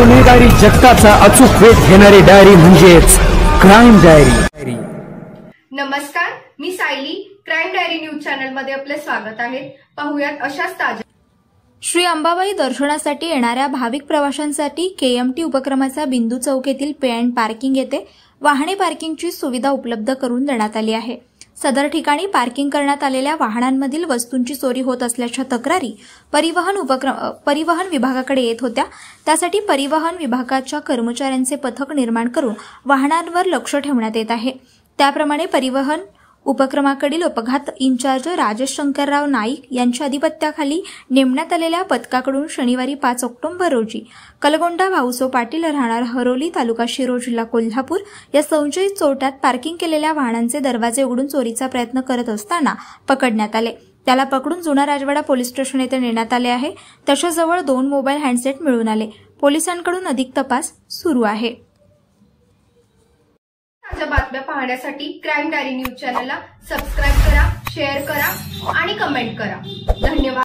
गुन्हेगारी जगताचा अचूक वेध घेणारी डायरी म्हणजेच क्राईम डायरी। नमस्कार, मी Sayali. Crime diary news channel मध्ये आपले स्वागत आहे। पाहूयात अशाच ताज्या। श्री अंबाबाई दर्शनासाठी येणाऱ्या भाविक प्रवाशांसाठी केएमटी उपक्रमाचा बिंदू चौक येथील पे अँड पार्किंग येथे वाहने पार्किंगची सुविधा उपलब्ध करून देण्यात आली आहे। सदर ठिकाणी पार्किंग करण्यात आलेल्या वाहनांमधील वस्तूंची चोरी होत असल्याच्या तक्रारी परिवहन विभागाकडे येत होत्या। त्यासाठी परिवहन विभागाच्या कर्मचाऱ्यांचे पथक निर्माण करून वाहनांवर लक्ष ठेवण्यात येत आहे। त्याप्रमाणे परिवहन उपक्रमाकडील अपघात इंचार्ज राजेश शंकरराव नाईक यांच्या अधिपत्याखाली नेमण्यात आलेल्या पथकाकडून शनिवारी 5 ऑक्टोबर रोजी कलगोंडा भाऊसो पाटील राहणार हरोली तालुका शिरोळ जिल्हा कोल्हापूर या संशयित चोरट्यात पार्किंग केलेल्या वाहनांचे दरवाजे उघडून चोरीचा प्रयत्न करत असताना पकडण्यात आले। त्याला पकडून जुना राजवाडा पोलीस स्टेशन येथे नेण्यात आले आहे। त्याच्याजवळ 2 मोबाईल हँडसेट मिळून आले। पोलिसांकडून अधिक तपास सुरू आहे। ताज्या बातम्या पाहण्यासाठी क्राईम डायरी न्यूज चॅनलला सबस्क्राइब करा, शेअर करा आणि कमेंट करा। धन्यवाद।